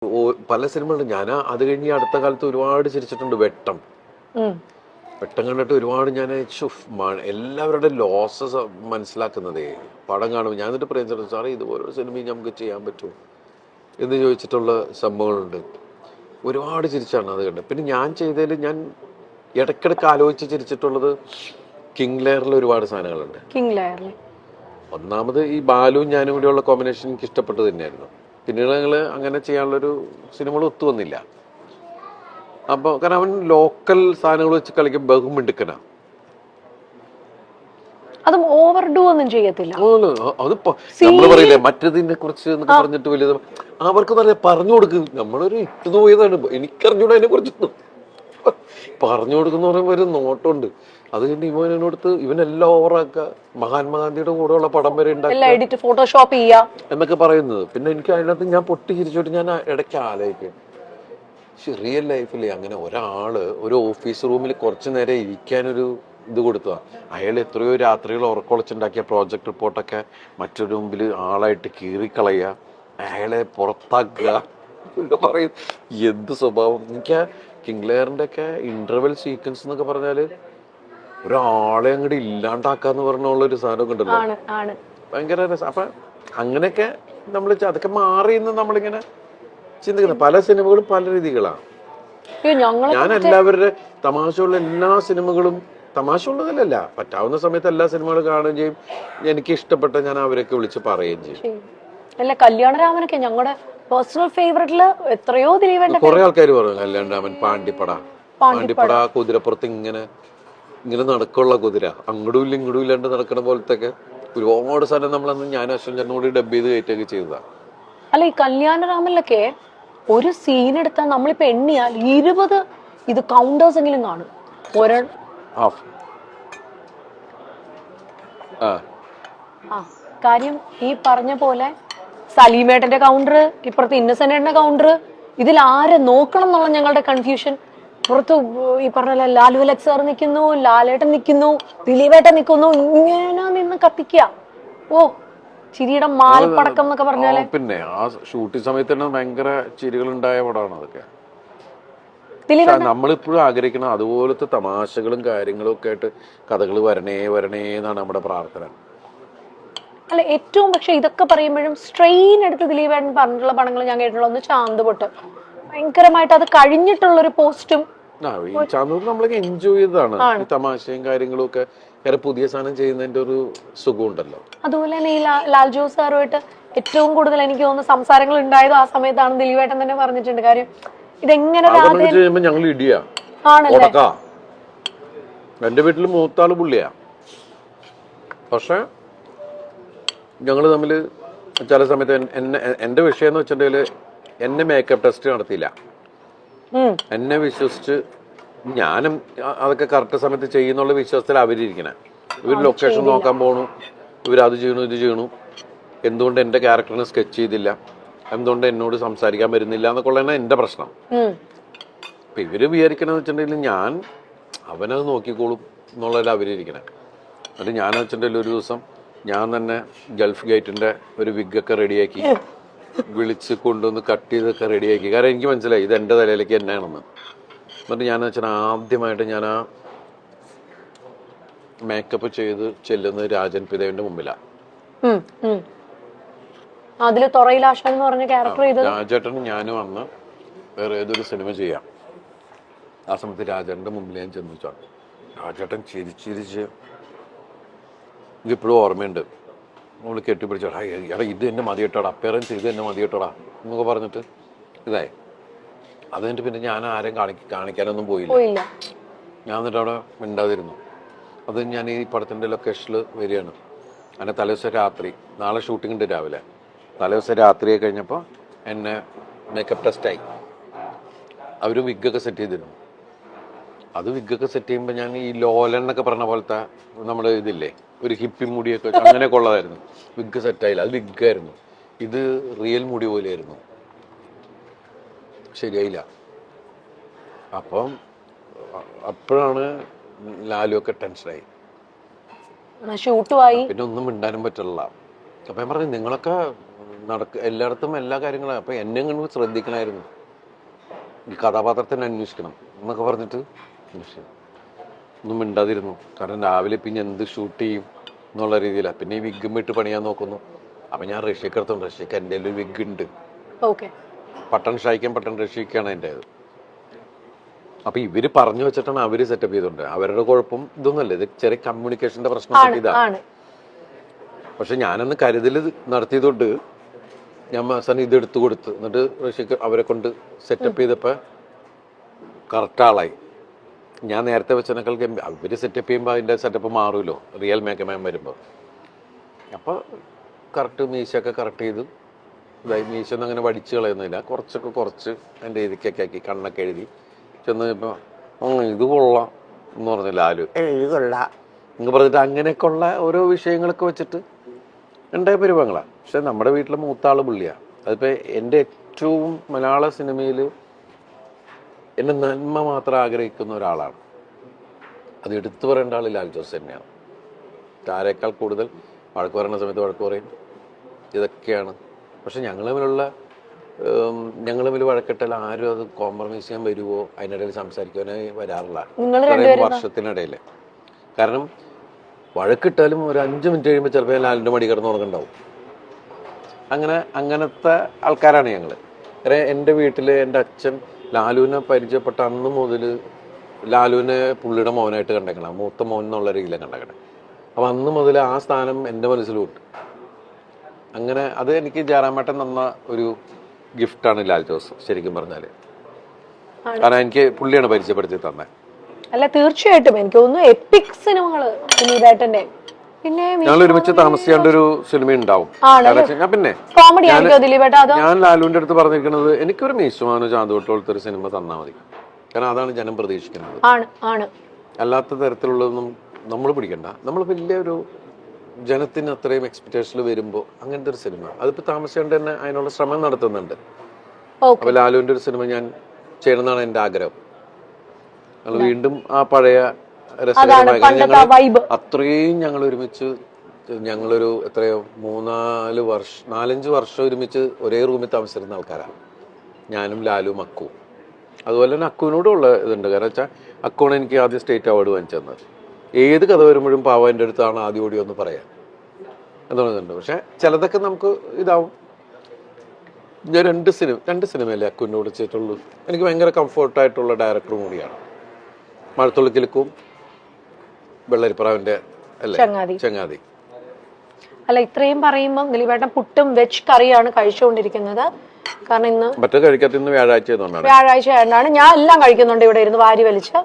പല സിനിമകളും ഞാൻ അത് കഴിഞ്ഞ് അടുത്ത കാലത്ത് ഒരുപാട് ചിരിച്ചിട്ടുണ്ട്. വെട്ടം വെട്ടം കണ്ടിട്ട് ഒരുപാട് ഞാൻ എല്ലാവരുടെ ലോസസ് മനസ്സിലാക്കുന്നതേ പടം കാണുമ്പോൾ. ഞാൻ എന്നിട്ട് പറയുന്നത് സാറേ ഇതുപോലൊരു സിനിമയും നമുക്ക് ചെയ്യാൻ പറ്റുമോ എന്ന് ചോദിച്ചിട്ടുള്ള സംഭവങ്ങളുണ്ട്. ഒരുപാട് ചിരിച്ചാണ് അത് കണ്ടത്. പിന്നെ ഞാൻ ചെയ്തതിൽ ഞാൻ ഇടയ്ക്കിടയ്ക്ക് ആലോചിച്ച് ചിരിച്ചിട്ടുള്ളത് കിങ് ലെയറിൽ ഒരുപാട് സാധനങ്ങളുണ്ട്. കിങ് ലെയറിൽ ഒന്നാമത് ഈ ബാലുവും ഞാനും കൂടെയുള്ള കോമ്പിനേഷൻ എനിക്ക് ഇഷ്ടപ്പെട്ടത് തന്നെയായിരുന്നു. പിന്നീട് ഞങ്ങൾ അങ്ങനെ ചെയ്യാനുള്ളൊരു സിനിമകൾ ഒത്തു വന്നില്ല. അപ്പോൾ കാരണം അവൻ ലോക്കൽ സാധനങ്ങൾ വെച്ച് കളിക്കും, ബഹുമിടുക്കനാ. അതും ഓവർഡു ഒന്നും ചെയ്യത്തില്ല. അത് നമ്മൾ പറയില്ലേ മറ്റതിനെ കുറിച്ച് എന്നൊക്കെ പറഞ്ഞിട്ട് വലിയ അവർക്ക് പറയാ പറഞ്ഞു കൊടുക്കും. നമ്മളൊരു ഇട്ടു പോയതാണ്, എനിക്കറിഞ്ഞൂടെ അതിനെ കുറിച്ചൊന്നും. പറഞ്ഞു കൊടുക്കുന്ന പറയുമ്പോൾ ഒരു നോട്ടമുണ്ട്. അത് കഴിഞ്ഞ് ഇവനോടത്ത് ഇവനെല്ലാം ഓവറാക്കുക, മഹാത്മാഗാന്ധിയുടെ കൂടെയുള്ള പടം വരെ ഉണ്ടാക്കുക, ഫോട്ടോഷോപ്പ് ചെയ്യാം എന്നൊക്കെ പറയുന്നത്. പിന്നെ എനിക്ക് അതിനകത്ത് ഞാൻ പൊട്ടി ചിരിച്ചോട്ട് ഞാൻ ഇടയ്ക്ക് ആലോചിക്കും, റിയൽ ലൈഫിൽ അങ്ങനെ ഒരാള് ഒരു ഓഫീസ് റൂമിൽ കുറച്ചു നേരം ഇരിക്കാനൊരു ഇത് കൊടുത്തതാ. അയാൾ എത്രയോ രാത്രികൾ ഉറക്കൊളച്ചുണ്ടാക്കിയ പ്രോജക്ട് റിപ്പോർട്ടൊക്കെ മറ്റൊരു മുമ്പിൽ ആളായിട്ട് കീറിക്കളയുക, അയാളെ പുറത്താക്കുക, പറയും. എന്ത് സ്വഭാവം. എനിക്ക് കിങ് ലെയറിന്റെ ഒക്കെ ഇന്റർവെൽ സീക്വൻസ് എന്നൊക്കെ പറഞ്ഞാല് ഒരാളെ അങ്ങോട്ട് ഇല്ലാണ്ടാക്കാന്ന് പറഞ്ഞുള്ളൊരു സാധനമൊക്കെ ഉണ്ടല്ലോ, ഭയങ്കര രസം. അപ്പൊ അങ്ങനെയൊക്കെ നമ്മൾ അതൊക്കെ മാറിയെന്ന് നമ്മളിങ്ങനെ ചിന്തിക്കുന്നത്. പല സിനിമകളും പല രീതികളാണ്. ഞാൻ എല്ലാവരുടെ തമാശയുള്ള എല്ലാ സിനിമകളും, തമാശ ഉള്ളതിലല്ല, പറ്റാവുന്ന സമയത്ത് എല്ലാ സിനിമകളും കാണുകയും ചെയ്യും. എനിക്ക് ഇഷ്ടപ്പെട്ട ഞാൻ അവരൊക്കെ വിളിച്ച് പറയുകയും ചെയ്യും. അല്ല കല്യാണരാമനൊക്കെ ഞങ്ങളുടെ പേഴ്സണൽ ഫേവറേറ്റില് എത്രയോ കുറെ ആൾക്കാർ പറഞ്ഞു കല്യാണരാമൻ പാണ്ടിപ്പട കുതിരപ്പുറത്ത് ഇങ്ങനെ നടക്കുള്ള കുതിര, അങ്ങടും ഇല്ല ഇങ്ങടും ഇല്ലാണ്ട് നടക്കണ പോലത്തെ ഒരുപാട് സാധനം നമ്മളന്ന് ഞാൻ അശ്വൻ ചേട്ടനോട് ഡബ് ചെയ്ത് കയറ്റൊക്കെ ചെയ്തതാ. അല്ല ഈ കല്യാണരാമനിലൊക്കെ ഒരു സീൻ എടുത്താൽ നമ്മളിപ്പോ എണ്ണിയാൽ 20 ഇത് കൗണ്ടേഴ്സ് എങ്കിലും കാണും. കാര്യം ഈ പറഞ്ഞ പോലെ സലീമേട്ടന്റെ കൗണ്ടർ, ഇപ്പുറത്ത് ഇന്നസെന്റേട്ടന്റെ കൗണ്ടർ, ഇതിൽ ആരെ നോക്കണം എന്നുള്ള ഞങ്ങളുടെ കൺഫ്യൂഷൻ. പുറത്ത് ഈ പറഞ്ഞ ലാലു അലക്സ് സാർ നിൽക്കുന്നു, ലാലേട്ടൻ നിൽക്കുന്നു, ദിലീപേട്ടൻ നിൽക്കുന്നു, ഇങ്ങനെ നിന്ന് കത്തിക്കുക. ഓ ചിരിയുടെ മാൽപ്പടക്കം എന്നൊക്കെ പറഞ്ഞാല്. പിന്നെ ആ ഷൂട്ടിംഗ് സമയത്ത് തന്നെ ഭയങ്കര ചിരികൾ ഉണ്ടായ പടമാണ് അതൊക്കെ. നമ്മളിപ്പോഴും ആഗ്രഹിക്കണം അതുപോലത്തെ തമാശകളും കാര്യങ്ങളും ഒക്കെ ആയിട്ട് കഥകൾ വരണേ എന്നാണ് നമ്മുടെ പ്രാർത്ഥന. അല്ല ഏറ്റവും പക്ഷെ ഇതൊക്കെ പറയുമ്പോഴും സ്ട്രെയിൻ എടുത്ത് ദിലീപേട്ടൻ പറഞ്ഞിട്ടുള്ള പടങ്ങൾ ഞാൻ കേട്ടിട്ടുള്ള ഒന്ന് ചാന്തുപൊട്ട്, ഭയങ്കരമായിട്ട് അത് കഴിഞ്ഞിട്ടുള്ളൊരു പോസ്റ്റും ചാന്തുപൊട്ട് നമ്മളൊക്കെ എൻജോയ് ചെയ്തതാണ്. തമാശയും കാര്യങ്ങളും ഒക്കെ പുതിയ സാധനം ചെയ്യുന്നതിന്റെ ഒരു സുഖം ഉണ്ടല്ലോ. അതുപോലെ തന്നെ ഈ ലാൽ ജോസ് സാറുമായിട്ട് ഏറ്റവും കൂടുതൽ എനിക്ക് തോന്നുന്നു സംസാരങ്ങൾ ഉണ്ടായത് ആ സമയത്താണ്. ദിലീപേട്ടൻ തന്നെ പറഞ്ഞിട്ടുണ്ട് കാര്യം ഇതെങ്ങനെ ഞങ്ങൾ ഇടിയാ എന്റെ വീട്ടിൽ മൂത്താള് പുള്ളിയാ. പക്ഷെ ഞങ്ങള് തമ്മില് ചില സമയത്ത് എന്റെ വിഷയം എന്ന് വെച്ചിട്ടുണ്ടെങ്കില് എന്നെ മേക്കപ്പ് ടെസ്റ്റ് നടത്തിയില്ല. എന്നെ വിശ്വസിച്ച് ഞാനും അതൊക്കെ കറക്റ്റ് സമയത്ത് ചെയ്യുന്നുള്ള വിശ്വാസത്തിൽ അവരിയ്ക്കണേ. ഇവർ ലൊക്കേഷൻ നോക്കാൻ പോണു, ഇവരത് ചെയ്യണു ഇത് ചെയ്യണു, എന്തുകൊണ്ട് എന്റെ ക്യാരക്ടറിനെ സ്കെച്ച് ചെയ്തില്ല, എന്തുകൊണ്ട് എന്നോട് സംസാരിക്കാൻ വരുന്നില്ല എന്നൊക്കെയുള്ളതാണ് എന്റെ പ്രശ്നം. അപ്പൊ ഇവര് വിചാരിക്കണെന്ന് വെച്ചിട്ടുണ്ടെങ്കിൽ ഞാൻ അവനത് നോക്കിക്കോളും എന്നുള്ളതിൽ അവരിയ്ക്കണേ. എന്നിട്ട് ഞാൻ വെച്ചിട്ടുണ്ടെങ്കിൽ ഒരു ദിവസം ഞാൻ തന്നെ ഗൾഫ് ഗേറ്റിന്റെ ഒരു വിഗൊക്കെ റെഡിയാക്കി വിളിച്ച് കൊണ്ടുവന്ന് കട്ട് ചെയ്തൊക്കെ റെഡിയാക്കി. കാരണം എനിക്ക് മനസ്സിലായി ഇത് എന്റെ തലയിലേക്ക് എന്നാണെന്ന്. എന്നിട്ട് ഞാൻ വെച്ചാൽ ആദ്യമായിട്ട് ഞാൻ ആ മേക്കപ്പ് ചെയ്ത് ചെല്ലുന്നത് രാജൻ പിതാവിന്റെ മുമ്പിലാണ്. രാജേട്ടനും ഞാനും അന്ന് വേറെ ഏതൊരു സിനിമ ചെയ്യാം. ആ സമയത്ത് രാജേട്ടന്റെ മുമ്പിൽ ഞാൻ ചെന്നു വെച്ചാണ്. രാജേട്ടൻ ചിരിച്ചിരിച്ച് ഇതിപ്പോഴും ഓർമ്മയുണ്ട്. നമ്മള് കെട്ടിപ്പിടിച്ചോടാ, എടാ ഇത് എന്നെ മതി കേട്ടോടാ, അപ്പിയറൻസ് ഇത് എന്നെ മതി കേട്ടോടാ എന്നൊക്കെ പറഞ്ഞിട്ട് ഇതായി. അത് കഴിഞ്ഞിട്ട് പിന്നെ ഞാൻ ആരെയും കാണിക്കാനൊന്നും പോയില്ല. ഞാൻ എന്നിട്ട് അവിടെ മിണ്ടാതിരുന്നു. അത് ഞാൻ ഈ പടത്തിന്റെ ലൊക്കേഷനിൽ വരികയാണ്. അങ്ങനെ തലേദിവസം രാത്രി, നാളെ ഷൂട്ടിംഗ് ഉണ്ട് രാവിലെ, തലേദിവസം രാത്രിയെ കഴിഞ്ഞപ്പോൾ എന്നെ മേക്കപ്പ് ടെസ്റ്റായി. അവർ വിഗൊക്കെ സെറ്റ് ചെയ്തിരുന്നു. അത് വിഗൊക്കെ സെറ്റ് ചെയ്യുമ്പോൾ ഞാൻ ഈ ലോലൻ എന്നൊക്കെ പറഞ്ഞ പോലത്തെ നമ്മുടെ ഇതില്ലേ ഒരു ഹിപ്പി മുടിയൊക്കെ അങ്ങനെയൊക്കെ ഉള്ളതായിരുന്നു. വിഗ് സെറ്റായില്ല, അത് വിഗായിരുന്നു. ഇത് റിയൽ മുടി പോലെയായിരുന്നു. ശരിയായില്ല. അപ്പം അപ്പോഴാണ് ലാലു ഒക്കെ ടെൻഷനായി, പിന്നെ ഒന്നും മിണ്ടാനും പറ്റില്ല. അപ്പൊ ഞാൻ പറഞ്ഞു നിങ്ങളൊക്കെ എല്ലായിടത്തും എല്ലാ കാര്യങ്ങളും. അപ്പൊ എന്നെ ഇങ്ങനെ ശ്രദ്ധിക്കണമായിരുന്നു, ഈ കഥാപാത്രത്തിനെ അന്വേഷിക്കണം എന്നൊക്കെ പറഞ്ഞിട്ട് ഒന്നും മിണ്ടാതിരുന്നു. കാരണം രാവിലെ പിന്നെ എന്ത് ഷൂട്ട് ചെയ്യും എന്നുള്ള രീതിയിലാണ്. പിന്നെ ഈ വിഗും ഇട്ട് പണിയാൻ നോക്കുന്നു. അപ്പൊ ഞാൻ റഷ്യക്ക് എടുത്തോണ്ട്, റഷ്യക്ക് എൻ്റെ ഒരു വിഗ് ഉണ്ട്, പട്ടൺ ഷായിക്കാൻ പട്ടൺ റഷ്യക്കാണ് എൻ്റെ. അപ്പൊ ഇവര് പറഞ്ഞു വെച്ചിട്ടാണ് അവര് സെറ്റപ്പ് ചെയ്തോണ്ട്. അവരുടെ കുഴപ്പം ഇതൊന്നുമല്ല, ഇത് ചെറിയ കമ്മ്യൂണിക്കേഷന്റെ പ്രശ്നം ഇതാണ്. പക്ഷെ ഞാനന്ന് കരുതൽ നടത്തിയതുകൊണ്ട് ഞാൻ അവസാനം ഇത് എടുത്തു കൊടുത്ത്, എന്നിട്ട് റഷ്യക്ക് അവരെ കൊണ്ട് സെറ്റപ്പ് ചെയ്തപ്പോ കറക്റ്റ് ആളായി. ഞാൻ നേരത്തെ വെച്ചതിനേക്കാൾ അവര് സെറ്റപ്പ് ചെയ്യുമ്പോൾ അതിന്റെ സെറ്റപ്പ് മാറുമല്ലോ റിയൽ മേക്കമാൻ വരുമ്പോൾ. അപ്പൊ കറക്റ്റ് മീശയൊക്കെ കറക്റ്റ് ചെയ്ത് ഇതായി. മീശൊന്നും അങ്ങനെ വടിച്ചു കളയുന്നില്ല, കുറച്ച് എൻ്റെ രീതിക്കൊക്കെ ആക്കി കണ്ണൊക്കെ എഴുതി ചെന്ന് ഇപ്പൊ ഇത് കൊള്ളാം എന്ന് പറഞ്ഞില്ല ആലു, ഇത് കൊള്ളാം എന്ന് പറഞ്ഞിട്ട് അങ്ങനെയൊക്കെ ഉള്ള ഓരോ വിഷയങ്ങളൊക്കെ വെച്ചിട്ട് ഉണ്ടായ പരിപാടികളാണ്. പക്ഷെ നമ്മുടെ വീട്ടിലെ മൂത്താള് പുള്ളിയാണ്. അതിപ്പോ എൻ്റെ ഏറ്റവും മലയാള സിനിമയിൽ എന്നെ നന്മ മാത്രം ആഗ്രഹിക്കുന്ന ഒരാളാണ്. അത് എടുത്തു പറയേണ്ട ആൾ ലാൽ ജോസ് തന്നെയാണ്. ആരേക്കാൾ കൂടുതൽ വഴക്ക് പറയുന്ന സമയത്ത് വഴക്ക് പറയും, ഇതൊക്കെയാണ്. പക്ഷെ ഞങ്ങൾ തമ്മിൽ വഴക്കിട്ടാൽ ആരും അത് കോംപ്രമൈസ് ചെയ്യാൻ വരുമോ, അതിനിടയിൽ സംസാരിക്കാനായി വരാറില്ല വർഷത്തിനിടയിൽ. കാരണം വഴക്കിട്ടാലും ഒരു 5 മിനിറ്റ് കഴിയുമ്പോൾ ചിലപ്പോൾ ലാലിൻ്റെ മടി കിടന്ന് ഉറങ്ങുണ്ടാവും. അങ്ങനത്തെ ആൾക്കാരാണ് ഞങ്ങൾ. എൻ്റെ വീട്ടിൽ എൻ്റെ അച്ഛൻ ലാലുവിനെ പരിചയപ്പെട്ട അന്ന് മുതൽ ലാലുവിനെ പുള്ളിയുടെ മോനായിട്ട് കണ്ടേക്കണം, മൂത്ത മോൻ എന്നുള്ള രീതിയിലാണ് കണ്ടേക്കണം. അപ്പം അന്ന് മുതൽ ആ സ്ഥാനം എൻ്റെ മനസ്സിലുണ്ട്. അങ്ങനെ അത് എനിക്ക് ജയറാമേട്ടൻ തന്ന ഒരു ഗിഫ്റ്റാണ് ലാൽ ജോസ് ശരിക്കും പറഞ്ഞാൽ. കാരണം എനിക്ക് പുള്ളിയാണ് പരിചയപ്പെടുത്തി തന്നെ. അല്ല തീർച്ചയായിട്ടും എനിക്ക് തോന്നുന്നു എപ്പിക് സിനിമകള് ദിലീപേട്ടന്റെ. പിന്നെ ഞങ്ങൾ ഒരുമിച്ച് താമസിക്കേണ്ട ഒരു സിനിമ ഉണ്ടാവും. പിന്നെ ഞാൻ ലാലുവിന്റെ അടുത്ത് പറഞ്ഞിരിക്കുന്നത് എനിക്കൊരു മീശുമാനോ ചാന്തുവട്ടോ പോലത്തെ ഒരു സിനിമ തന്നാൽ മതി. കാരണം അതാണ് ജനം പ്രതീക്ഷിക്കുന്നത്. അല്ലാത്ത തരത്തിലുള്ളതൊന്നും നമ്മൾ പിടിക്കണ്ട. നമ്മൾ വലിയൊരു ജനത്തിന് അത്രയും എക്സ്പെക്ടേഷനിൽ വരുമ്പോൾ അങ്ങനത്തെ ഒരു സിനിമ അതിപ്പോ താമസിയാണ്ട് തന്നെ അതിനുള്ള ശ്രമം നടത്തുന്നുണ്ട്. അപ്പൊ ലാലുവിന്റെ ഒരു സിനിമ ഞാൻ ചെയ്യണമെന്നാണ് എന്റെ ആഗ്രഹം. വീണ്ടും ആ പഴയ അത്രയും ഞങ്ങൾ ഒരുമിച്ച് ഞങ്ങളൊരു എത്രയോ 4-5 വർഷം ഒരുമിച്ച് ഒരേ റൂമിൽ താമസിച്ചിരുന്ന ആൾക്കാരാണ് ഞാനും ലാലും അക്കുവും. അതുപോലെ തന്നെ അക്കുവിനോടുള്ള ഇതുണ്ട്. കാരണം വെച്ചാൽ അക്കുവാണ് എനിക്ക് ആദ്യം സ്റ്റേറ്റ് അവാർഡ് വാങ്ങിച്ചു തന്നത്. ഏത് കഥ വരുമ്പോഴും പാവ എൻ്റെ അടുത്താണ് ആദ്യം ഓടി ഒന്ന് പറയാൻ എന്നുള്ളതുണ്ട്. പക്ഷെ ചിലതൊക്കെ നമുക്ക് ഇതാവും. ഞാൻ 2 സിനിമയല്ലേ അക്കുവിനോട് ചെയ്തിട്ടുള്ളൂ. എനിക്ക് ഭയങ്കര കംഫർട്ടായിട്ടുള്ള ഡയറക്ടറും കൂടിയാണ്. മഴത്തുള്ളിക്കിലുക്കും വെള്ളരിപ്രാവിന്റെ ചങ്ങാതി. അല്ല ഇത്രയും പറയുമ്പോൾ ദിലീപേട്ടൻ പുട്ടും വെജ് കറിയാണ് കഴിച്ചുകൊണ്ടിരിക്കുന്നത്. കാരണം ഇന്ന് മറ്റേ കഴിക്കാത്ത വ്യാഴാഴ്ച ആയതുകൊണ്ടാണ്. ഞാൻ എല്ലാം കഴിക്കുന്നുണ്ട് ഇവിടെ ഇരുന്ന് വാരി വലിച്ച്.